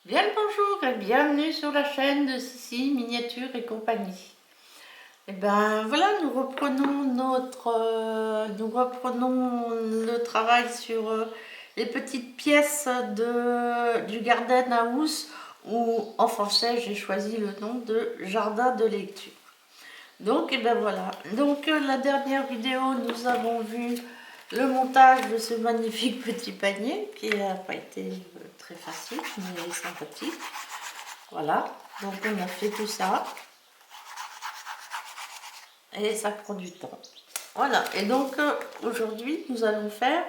Bien le bonjour et bienvenue sur la chaîne de Sissi Miniature et compagnie. Et ben voilà, nous reprenons le travail sur les petites pièces du Garden House, ou en français j'ai choisi le nom de jardin de lecture. Donc et ben voilà. Donc la dernière vidéo, nous avons vu le montage de ce magnifique petit panier qui n'a pas été très facile mais sympathique. Voilà, donc on a fait tout ça et ça prend du temps. Voilà, et donc aujourd'hui nous allons faire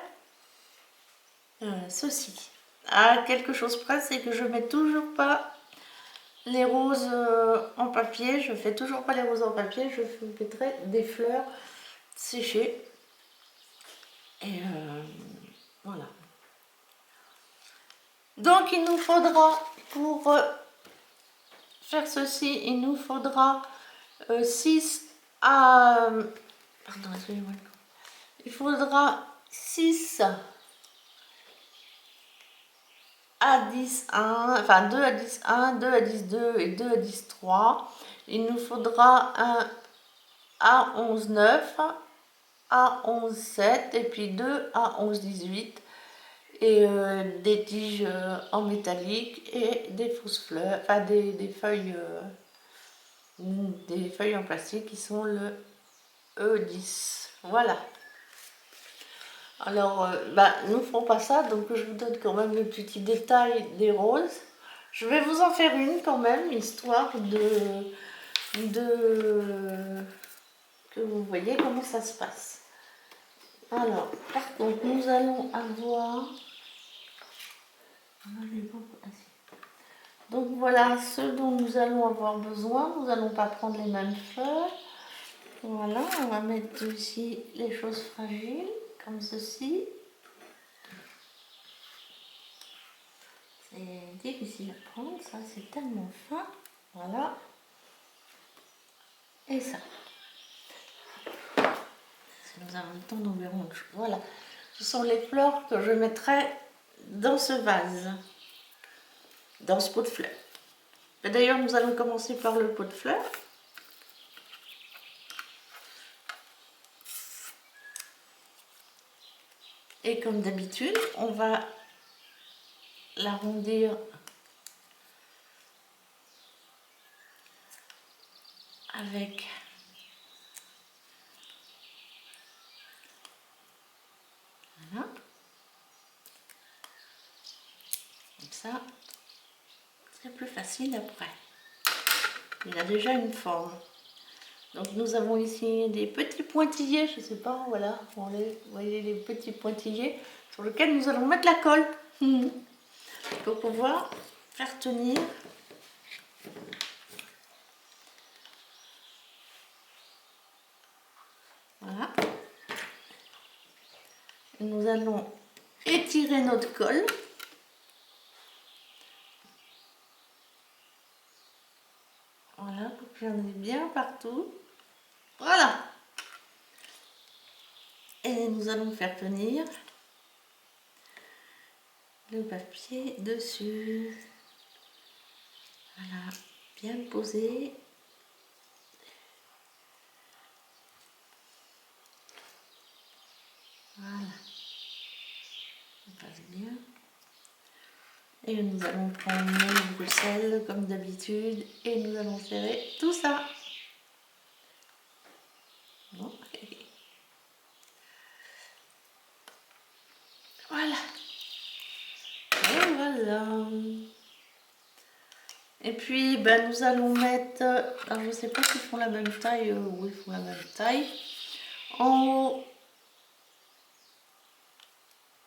ceci. À quelque chose près, c'est que je mets toujours pas les roses en papier, je fais toujours pas les roses en papier, je mettrai des fleurs séchées. Et voilà. Donc il nous faudra, pour faire ceci, il nous faudra 6 à... Pardon, excusez-moi. Il faudra 6 à 10 1, enfin 2 à 10 1, 2 à 10 2 et 2 à 10 3. Il nous faudra un à 11 9, à 11 7 et puis 2 à 11 18 et des tiges en métallique et des fausses fleurs, enfin des feuilles en plastique qui sont le E10. Voilà. Alors, nous ne ferons pas ça, donc je vous donne quand même le petit détail des roses. Je vais vous en faire une quand même, histoire que vous voyez comment ça se passe. Alors, par contre, nous allons avoir... Donc voilà ce dont nous allons avoir besoin. Nous n'allons pas prendre les mêmes fleurs. Voilà, on va mettre aussi les choses fragiles, comme ceci. C'est difficile à prendre, ça c'est tellement fin. Voilà. Et ça. Si nous avons le temps, nous verrons autre chose. Voilà. Ce sont les fleurs que je mettrai dans ce vase, dans ce pot de fleurs. D'ailleurs, nous allons commencer par le pot de fleurs. Et comme d'habitude, on va l'arrondir avec voilà, comme ça, c'est plus facile après. Il a déjà une forme. Donc nous avons ici des petits pointillés, je ne sais pas, voilà, vous voyez les petits pointillés sur lesquels nous allons mettre la colle pour pouvoir faire tenir. Voilà. Et nous allons étirer notre colle. Voilà, pour que j'en ai bien partout. Voilà. Et nous allons faire tenir le papier dessus. Voilà, bien posé. Voilà. Ça passe bien. Et nous allons prendre nos Bruxelles comme d'habitude et nous allons serrer tout ça. Bon. Voilà. Et voilà. Et puis nous allons mettre, alors je ne sais pas s'ils font la même taille, oui ils font la même taille. En haut,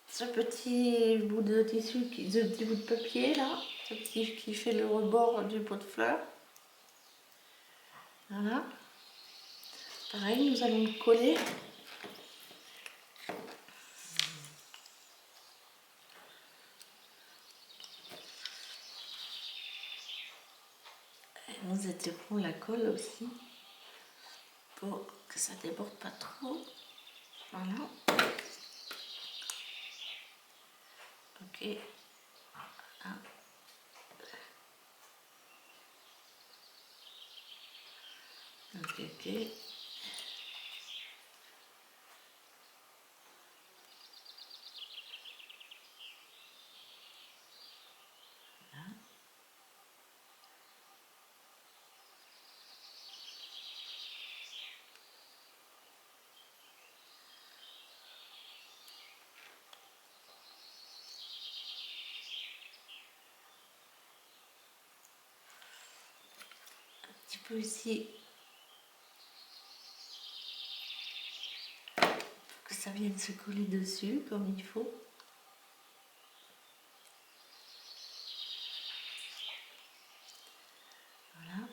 ce petit bout de tissu, ce petit bout de papier là, ce petit qui fait le rebord du pot de fleurs. Voilà. Pareil, nous allons le coller. Et nous étirons la colle aussi pour que ça déborde pas trop. Voilà. Ok. Ah, compliqué. Un petit peu ici, pour que ça vienne se coller dessus comme il faut. Voilà.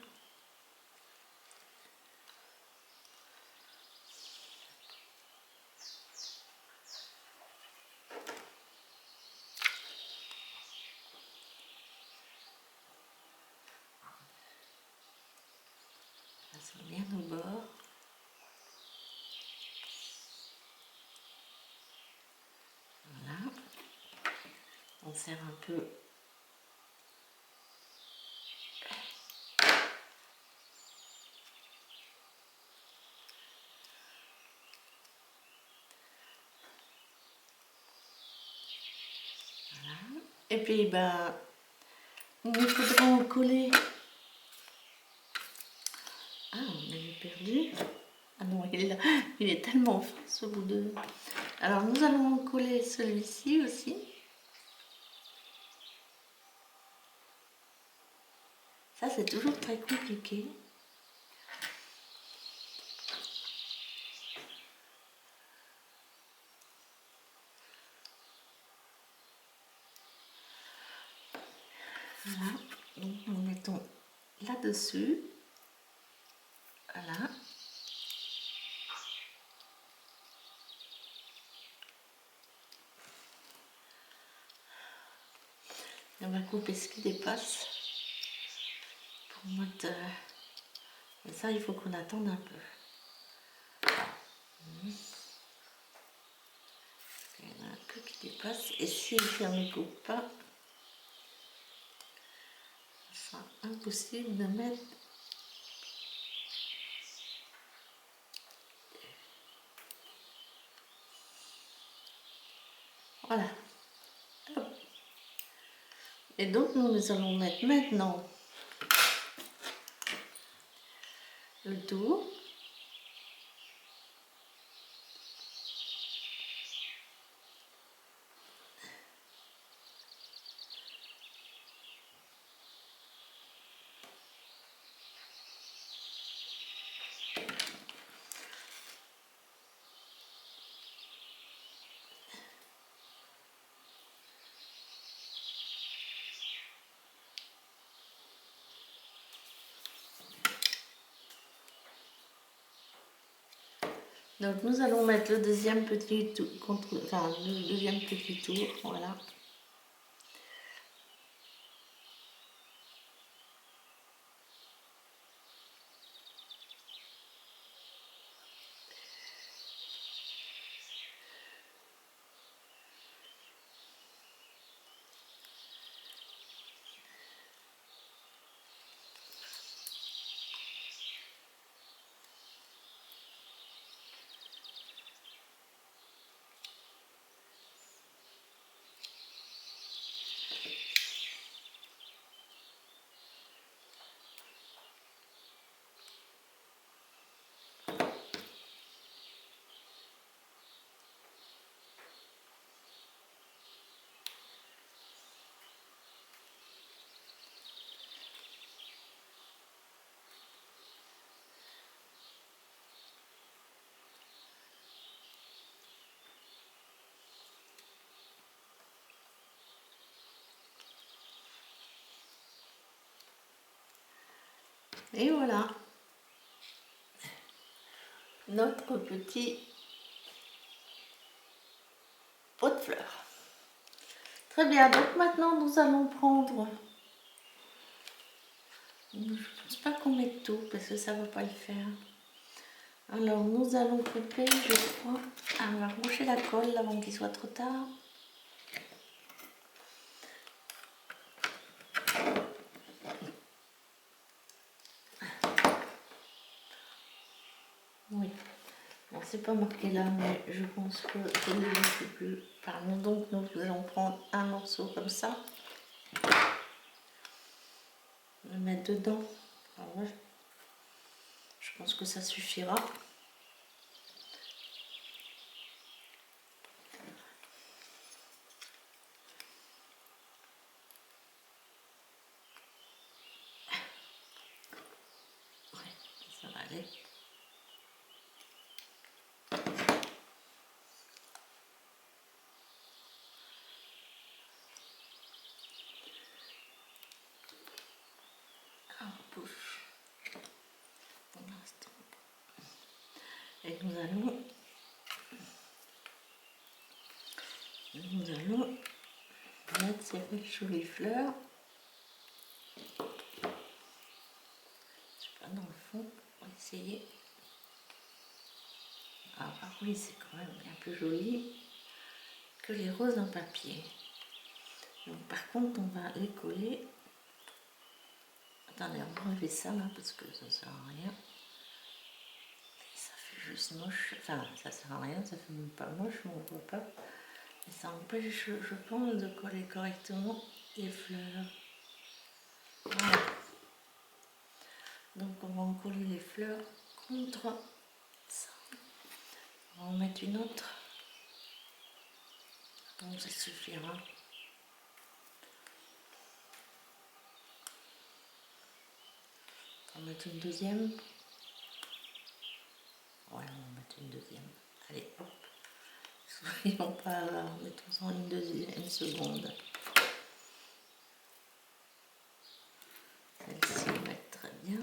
Ça sent bien au bord. Voilà. On serre un peu. Voilà. Et puis, ben, il nous faudra en coller. Ah, on avait perdu. Ah non, il est tellement fin ce bout de... Alors, nous allons en coller celui-ci aussi. Ça, c'est toujours très compliqué. Voilà. Donc, nous mettons là-dessus. Voilà. Et on va couper ce qui dépasse. Pour mettre... Et ça, il faut qu'on attende un peu. Il y en a un peu qui dépasse. Et si on ne coupe pas, ce sera impossible de mettre... Voilà. Hop. Et donc, nous allons mettre maintenant le tour. Donc nous allons mettre le deuxième petit tour, le deuxième petit tour, voilà. Et voilà, notre petit pot de fleurs. Très bien, donc maintenant nous allons prendre... Je ne pense pas qu'on mette tout parce que ça ne va pas le faire. Alors nous allons couper, je crois... Ah, on va reboucher la colle avant qu'il soit trop tard. c'est pas marqué là, mais je pense que je l'ai vu, je sais plus. Pardon, donc nous allons prendre un morceau comme ça, le mettre dedans. Alors, ouais, je pense que ça suffira. Ouais, ça va aller. Bouche pour l'instant. Et nous allons mettre ces jolies fleurs. Je sais pas, dans le fond, on va essayer. Ah bah oui, c'est quand même bien plus joli que les roses en papier. Donc par contre, on va les coller. Attendez, on va enlever ça là parce que ça sert à rien. Et ça fait juste moche. Enfin, ça sert à rien, ça fait même pas moche, mais on voit pas. Et ça empêche, je pense, de coller correctement les fleurs. Voilà. Donc on va en coller les fleurs contre ça. On va en mettre une autre. Donc ça suffira. On va mettre une deuxième. Ouais, on va mettre une deuxième. Allez, hop. Soyons pas là, mettons-en une deuxième, une seconde. Celle-ci va être très bien.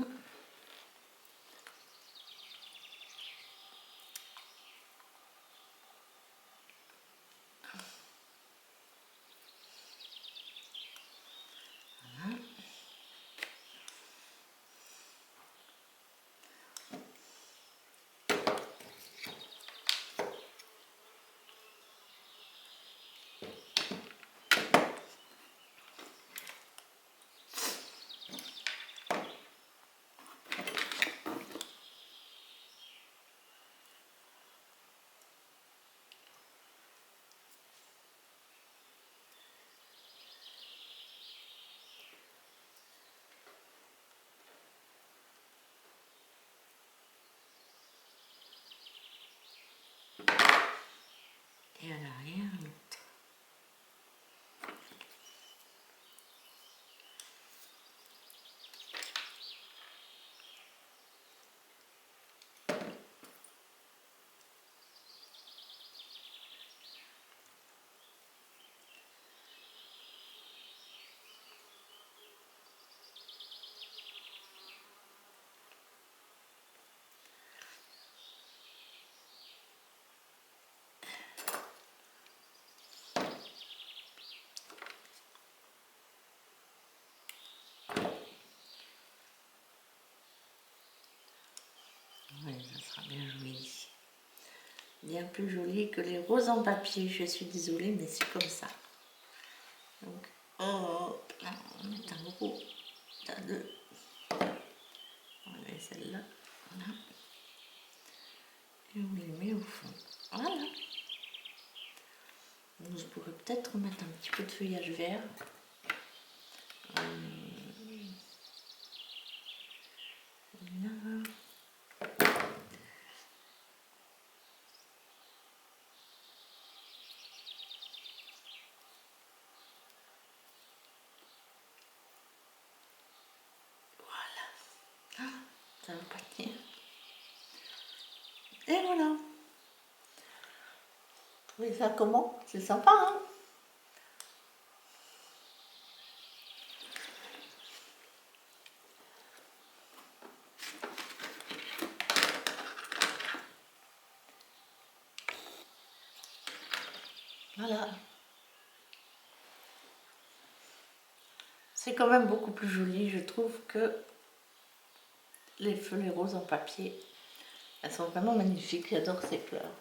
Voilà. Et à l'arrière, l'autre. Oui, ça sera bien joli. Bien plus joli que les roses en papier. Je suis désolée, mais c'est comme ça. Donc, hop, là, on met un gros tas de... On met celle-là. Voilà. Et on les met au fond. Voilà. Donc, je pourrais peut-être mettre un petit peu de feuillage vert. Là. Ça va pas tenir. Et voilà. Vous trouvez ça comment? C'est sympa, hein? Voilà. C'est quand même beaucoup plus joli, je trouve, que les feuilles roses en papier. Elles sont vraiment magnifiques, j'adore ces fleurs.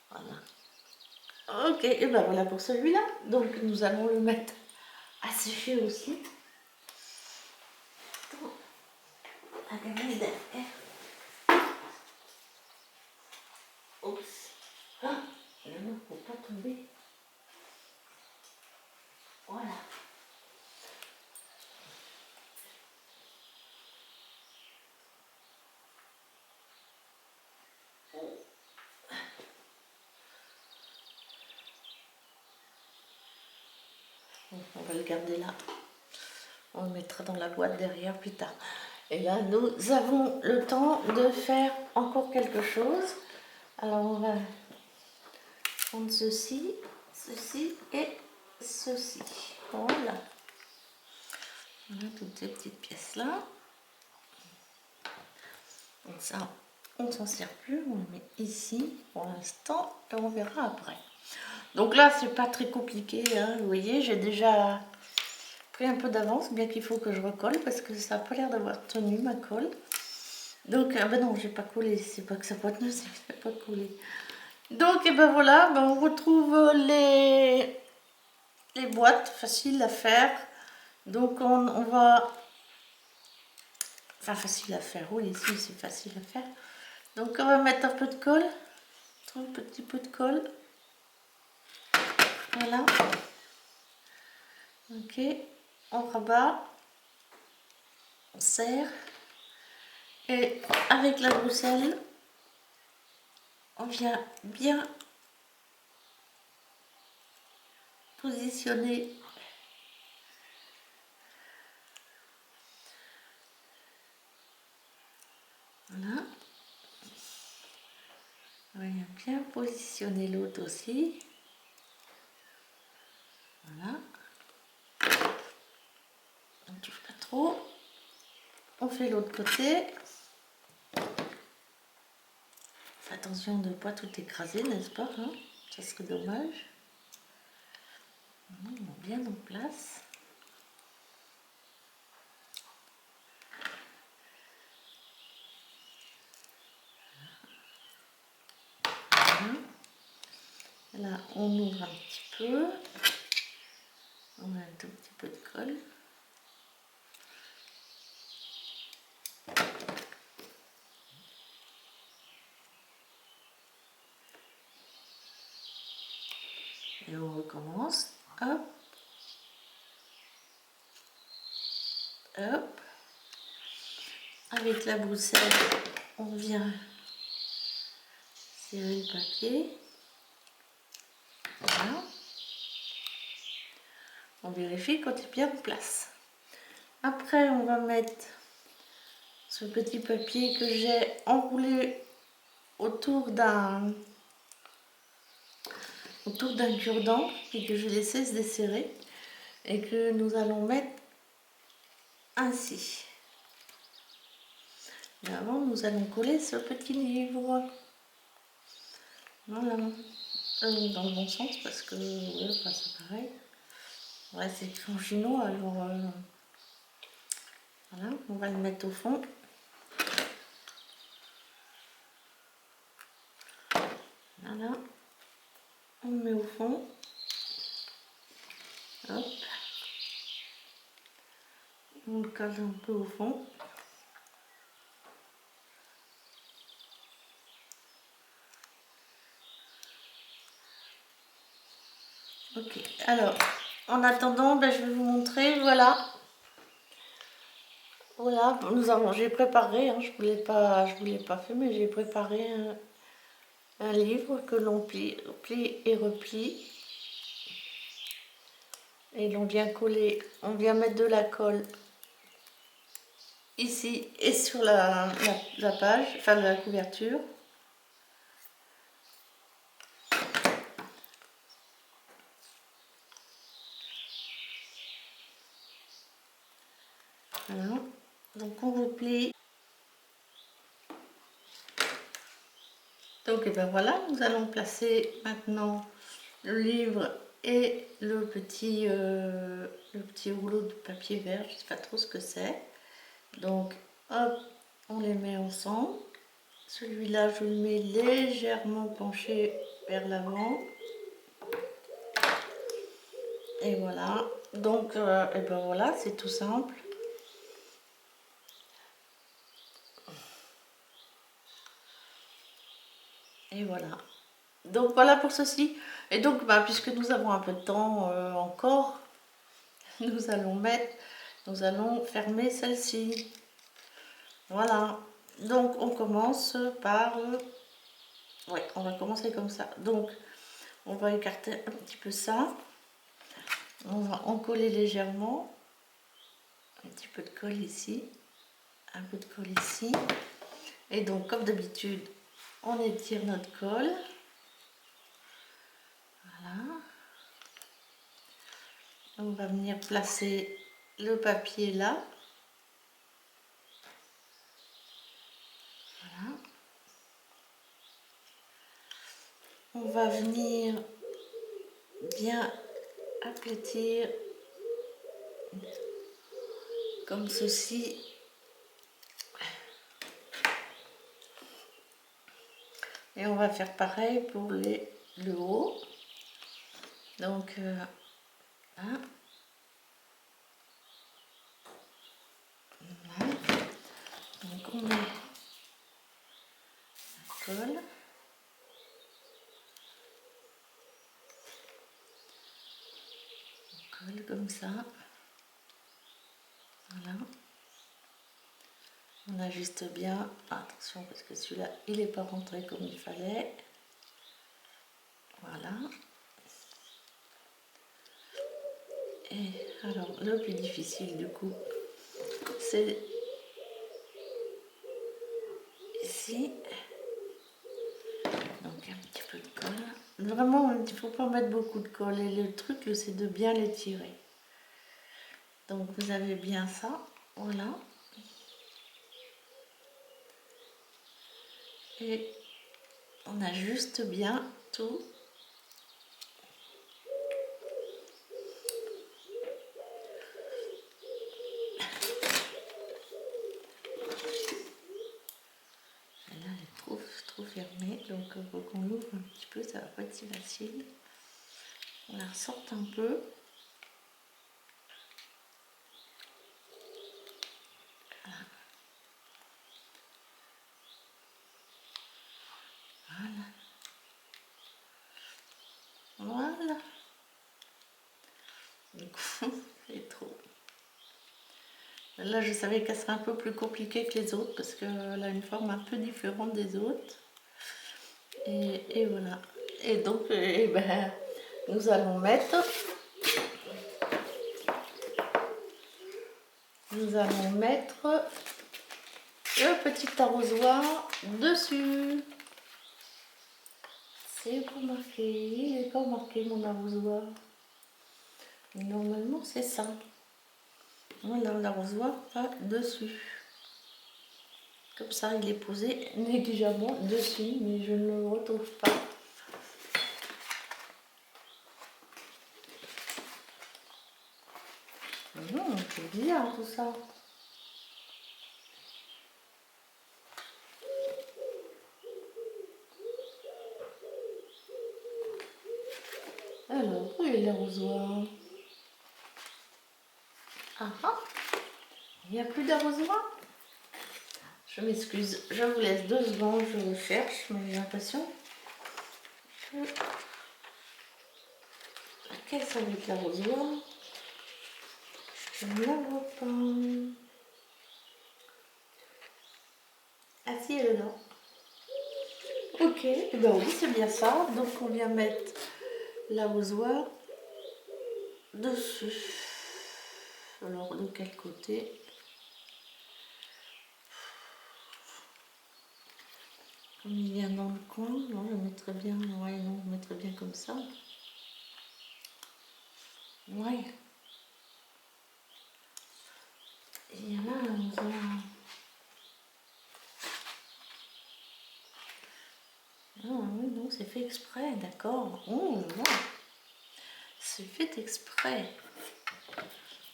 Voilà. Ok, et ben voilà pour celui-là. Donc nous allons le mettre à sécher aussi. Dans la gamelle derrière. tomber. Voilà. On va le garder là. On le mettra dans la boîte derrière plus tard. Et là, nous avons le temps de faire encore quelque chose. Alors, on va prendre ceci, ceci et ceci. Voilà. Voilà toutes ces petites pièces-là. Donc ça, on ne s'en sert plus. On le met ici pour l'instant et on verra après. Donc là, c'est pas très compliqué. Hein. Vous voyez, j'ai déjà pris un peu d'avance, bien qu'il faut que je recolle parce que ça n'a pas l'air d'avoir tenu ma colle. Donc, ben non, j'ai pas collé. C'est pas que ça peut tenir, c'est que je n'ai pas collé. Donc, et ben voilà, ben on retrouve les boîtes faciles à faire. Donc, on va... Enfin, facile à faire, oui, ici, c'est facile à faire. Donc, on va mettre un peu de colle. Un petit peu de colle. Voilà. Ok, on rabat. On serre. Et avec la brousselle, on vient bien positionner voilà. On vient bien positionner l'autre aussi. Voilà. On ne touche pas trop. On fait l'autre côté. Fais attention de ne pas tout écraser, n'est-ce pas hein? Ça serait dommage. On met bien en place. Voilà. Là, on ouvre un petit peu. On met un tout petit peu de colle. Et on recommence. Hop. Hop. Avec la brousselle, on vient serrer le papier. Voilà. On vérifie quand il est bien en place. Après, on va mettre ce petit papier que j'ai enroulé autour d'un cure-dent et que je laissais se desserrer et que nous allons mettre ainsi. Et avant, nous allons coller ce petit livre. Voilà. Dans le bon sens parce que ouais, enfin, c'est pareil. Ouais, c'est écrit en chinois alors voilà, on va le mettre au fond. Voilà, on le met au fond. Hop. On le colle un peu au fond. Ok, alors en attendant, ben, je vais vous montrer, voilà. Voilà, j'ai préparé, hein, je voulais pas filmer, j'ai préparé un livre que l'on plie et replie. Et l'on vient coller, on vient mettre de la colle ici et sur la page, enfin la couverture. Voilà. Donc on replie. Donc et ben voilà, nous allons placer maintenant le livre et le petit rouleau de papier vert, je ne sais pas trop ce que c'est. Donc hop, on les met ensemble. Celui-là, je le mets légèrement penché vers l'avant. Et voilà. Donc et ben voilà, c'est tout simple. Et voilà. Donc voilà pour ceci. Et donc, bah, puisque nous avons un peu de temps encore, nous allons fermer celle-ci. Voilà. Donc on commence par... ouais, on va commencer comme ça. Donc on va écarter un petit peu ça. On va en coller légèrement. Un petit peu de colle ici. Un peu de colle ici. Et donc comme d'habitude, on étire notre colle. Voilà. On va venir placer le papier là. Voilà. On va venir bien aplatir comme ceci. Et on va faire pareil pour le haut. Donc là. Voilà. Donc on met la colle. On colle comme ça. Voilà. On ajuste bien. Attention parce que celui-là, il n'est pas rentré comme il fallait. Voilà. Et alors, le plus difficile du coup, c'est ici. Donc un petit peu de colle. Vraiment, il ne faut pas mettre beaucoup de colle. Et le truc, c'est de bien l'étirer. Donc vous avez bien ça. Voilà. Et on ajuste bien tout. Là, elle est trop fermée, donc il faut qu'on l'ouvre un petit peu, ça va pas être si facile. On la ressorte un peu. Voilà. Voilà. Du coup, c'est trop. Là, je savais qu'elle serait un peu plus compliquée que les autres parce qu'elle a une forme un peu différente des autres. Et voilà. Et donc, ben, nous allons mettre le petit arrosoir dessus. C'est pas marqué, il n'est pas marqué mon arrosoir. Normalement, c'est ça. Voilà, l'arrosoir va dessus. Comme ça, il est posé négligemment dessus, mais je ne le retrouve pas. Non, c'est bizarre tout ça. Alors, où est l'arrosoir? Ah ah, il n'y a plus d'arrosoir? Je m'excuse, je vous laisse 2 secondes, je le cherche, mais j'ai l'impression que la caisse avec l'arrosoir, je ne la vois pas. Ah si, elle est là. Ok, et ben oui, c'est bien ça. Donc on vient mettre l'arrosoir dessus. Alors de quel côté? Comme il vient dans le coin, non, je mettrais bien, ouais, non, je mettrais bien comme ça. Ouais. Il y en a l'arrosoir. Ah oui, non, c'est fait exprès, d'accord. Oh, non. C'est fait exprès.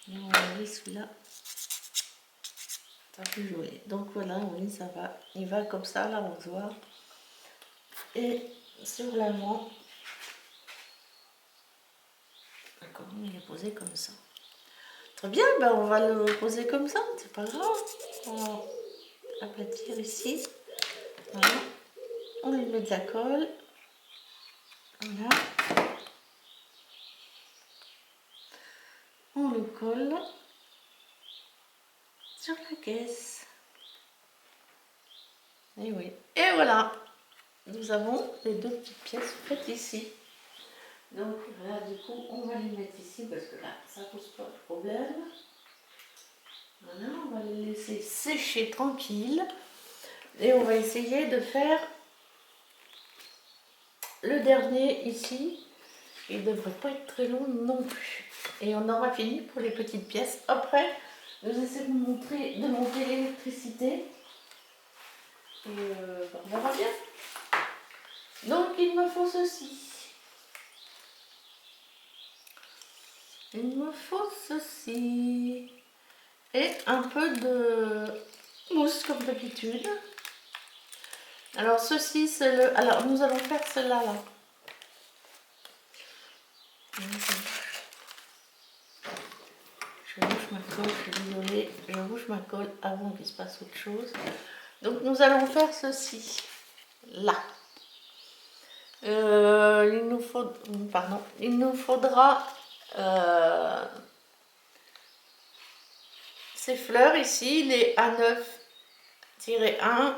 Et on va aller celui-là. Ça peut jouer. Donc voilà, oui, ça va. Il va comme ça, l'arrosoir. Et sur l'avant, d'accord, il est posé comme ça. Très bien, ben on va le poser comme ça, c'est pas grave. On va aplatir ici. Voilà. On lui met de la colle. Voilà. On le colle sur la caisse. Et oui. Et voilà. Nous avons les deux petites pièces faites ici. Donc là, du coup, on va les mettre ici parce que là, ça pose pas de problème. Voilà, on va les laisser sécher tranquille. Et on va essayer de faire le dernier ici. Il ne devrait pas être très long non plus. Et on aura fini pour les petites pièces. Après, nous essayons de monter l'électricité. Et on verra bien. Donc il me faut ceci. Il me faut ceci. Et un peu de mousse comme d'habitude. Alors ceci c'est le... Alors nous allons faire cela là. Je bouge ma colle, je suis désolée. Je bouge ma colle avant qu'il se passe autre chose. Donc nous allons faire ceci. Là. Il nous faudra ces fleurs ici, les A9-1,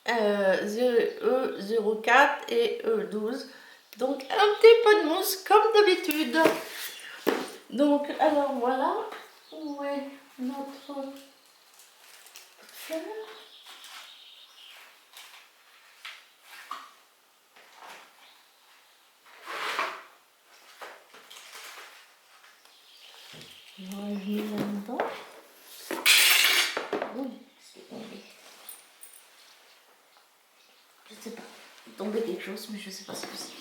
E04 et E12. Donc un petit peu de mousse comme d'habitude. Donc alors voilà, où est notre fleur? On va le mettre là-dedans. Oui, c'est tombé. Je sais pas, il est tombé quelque chose, mais je sais pas ce que c'est.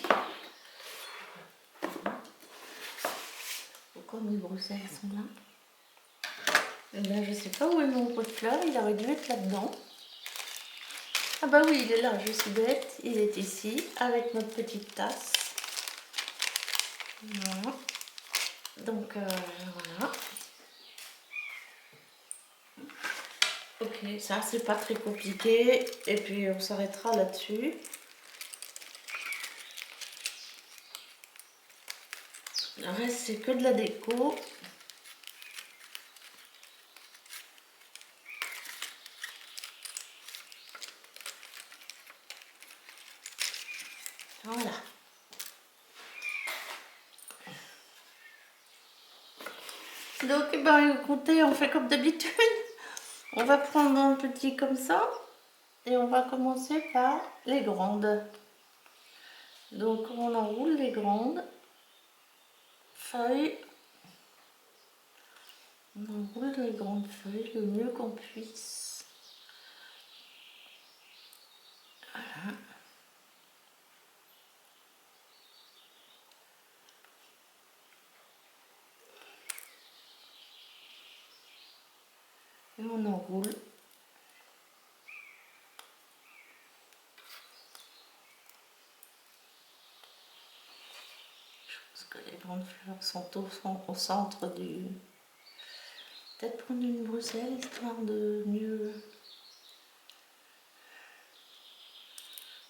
Pourquoi mes broussailles sont là? Eh bien, je sais pas où est mon pot de fleurs, il aurait dû être là-dedans. Ah bah oui, il est là, je suis bête, il est ici, avec notre petite tasse. Voilà. Donc, voilà. Ok, ça c'est pas très compliqué, et puis on s'arrêtera là-dessus. Le reste c'est que de la déco. Voilà. Donc, eh ben, écoutez, on fait comme d'habitude. On va prendre un petit comme ça, et on va commencer par les grandes. Donc, on enroule les grandes feuilles. On enroule les grandes feuilles le mieux qu'on puisse. Voilà. Et on enroule. Je pense que les grandes fleurs sont au centre du... Peut-être prendre une broussaille histoire de mieux...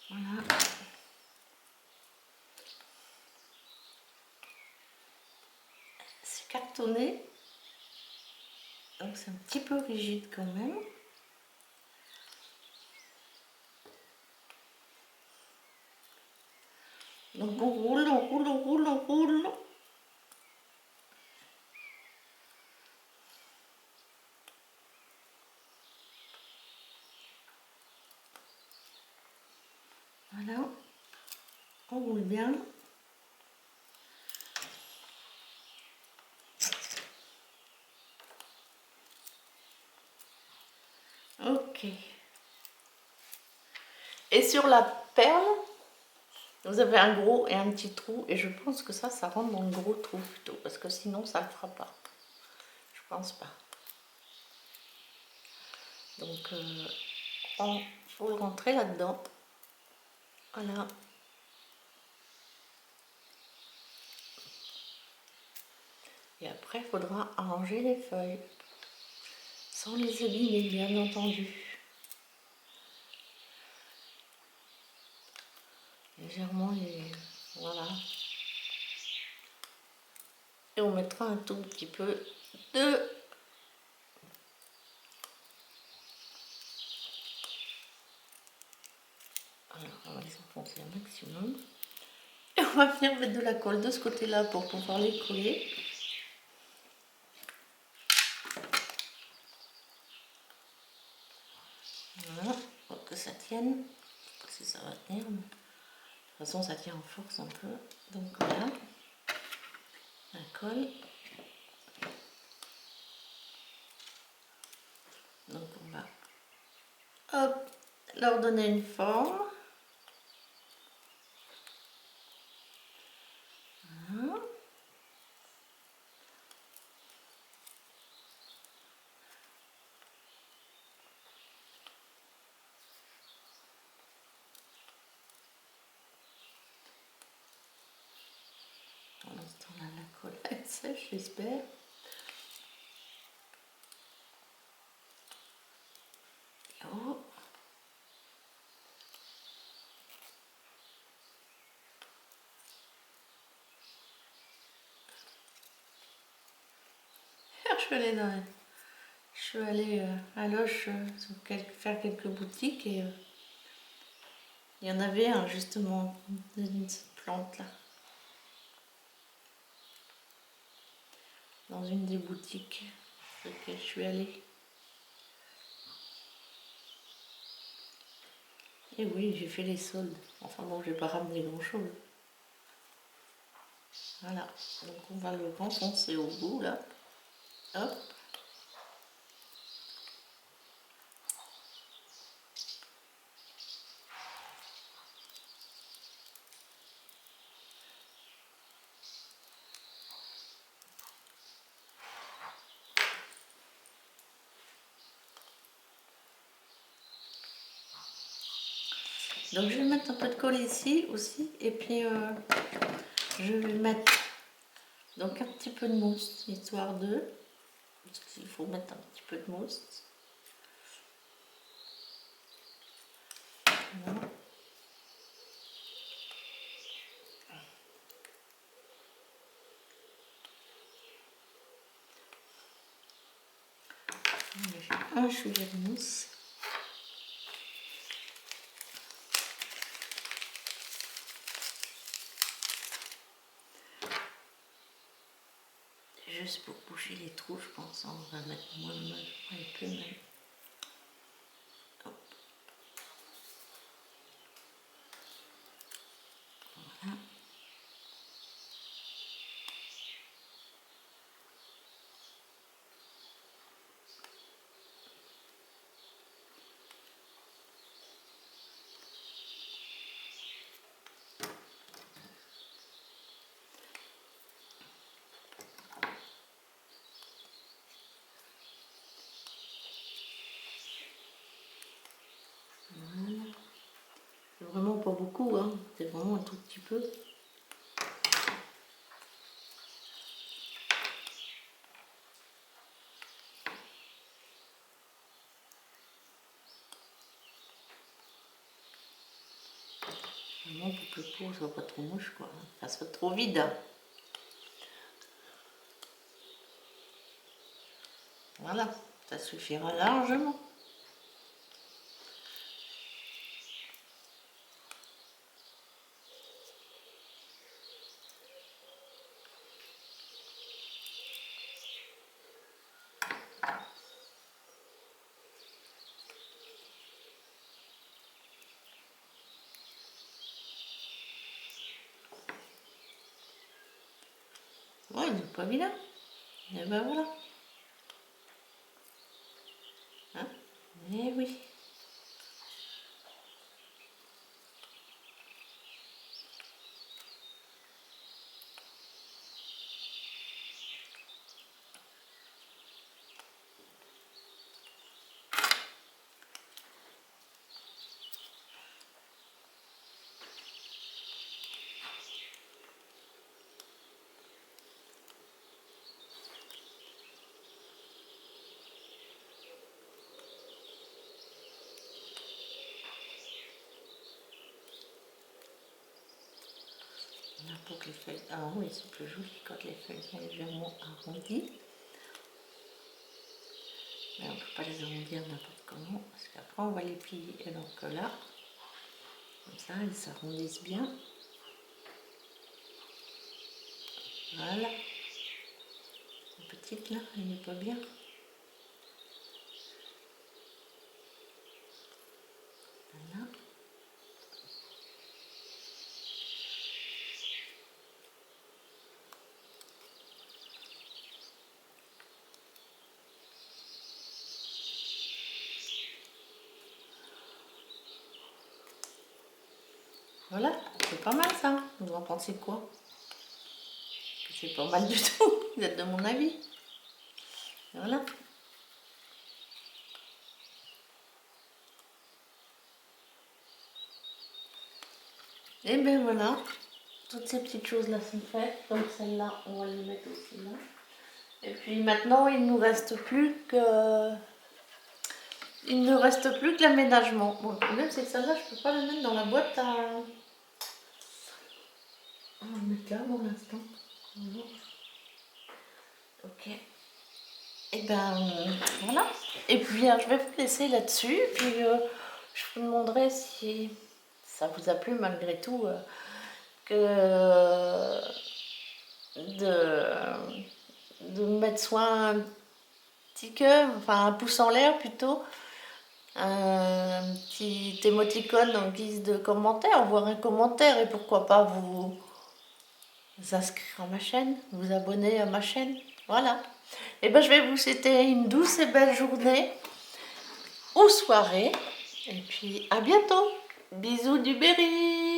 Voilà. C'est cartonné. Donc c'est un petit peu rigide quand même. Donc on roule, on roule, on roule, on roule. Voilà. On roule bien. Ok. Et sur la perle, vous avez un gros et un petit trou. Et je pense que ça rentre dans le gros trou plutôt. Parce que sinon, ça ne le fera pas. Je pense pas. Donc, il faut le rentrer là-dedans. Voilà. Et après, il faudra arranger les feuilles. Sans les abîmer, bien entendu. Légèrement les... Voilà. Et on mettra un tout petit peu de... Alors, on va les enfoncer un maximum. Et on va venir mettre de la colle de ce côté-là pour pouvoir les coller. Voilà, pour que ça tienne. Je sais pas si ça va tenir, mais de toute façon ça tient en force un peu. Donc voilà, la colle. Donc on va hop, leur donner une forme. Voilà. Pour l'instant là la colle elle sèche, j'espère. Oh. Je suis allée à Loches faire quelques boutiques et il y en avait un justement de cette plante là. Dans une des boutiques dans lesquelles je suis allée. Et oui, j'ai fait les soldes. Enfin bon, j'ai pas ramené grand chose. Voilà, donc on va le renfoncer au bout là. Hop. Donc je vais mettre un peu de colle ici aussi. Et puis je vais mettre donc un petit peu de mousse, histoire de... Parce qu'il faut mettre un petit peu de mousse. Voilà. Un chouïa de mousse. Juste pour boucher les trous, je pense. On va mettre moins de mal, un peu même. Hop. Voilà. Voilà. C'est vraiment pas beaucoup, hein. C'est vraiment un tout petit peu. Vraiment pour que le pot soit pas trop moche, quoi. Enfin, soit trop vide. Voilà, ça suffira largement. Ouais, il n'est pas vilain. Et ben voilà. Hein? Eh oui. que les feuilles... Ah oui, c'est plus joli quand les feuilles sont légèrement arrondies. Mais on ne peut pas les arrondir n'importe comment, parce qu'après on va les plier. Et donc là, comme ça, ils s'arrondissent bien. Voilà. La petite là, elle n'est pas bien. Voilà. Voilà, c'est pas mal ça. Vous en pensez quoi? C'est pas mal du tout, vous êtes de mon avis. Voilà. Et ben voilà, toutes ces petites choses là sont faites. Donc celle-là, on va les mettre aussi là. Et puis maintenant, il ne reste plus que l'aménagement. Bon, le problème c'est que celle-là, je peux pas la mettre dans la boîte à... On va le mettre là pour l'instant. Ok. Et ben voilà. Et puis je vais vous laisser là-dessus. Puis je vous demanderai si ça vous a plu malgré tout que de mettre soit un petit cœur, enfin un pouce en l'air plutôt, un petit émoticône en guise de commentaire, voire un commentaire, et pourquoi pas vous inscrire à ma chaîne, vous abonner à ma chaîne. Voilà. Et ben je vais vous souhaiter une douce et belle journée ou soirée. Et puis à bientôt. Bisous du Berry.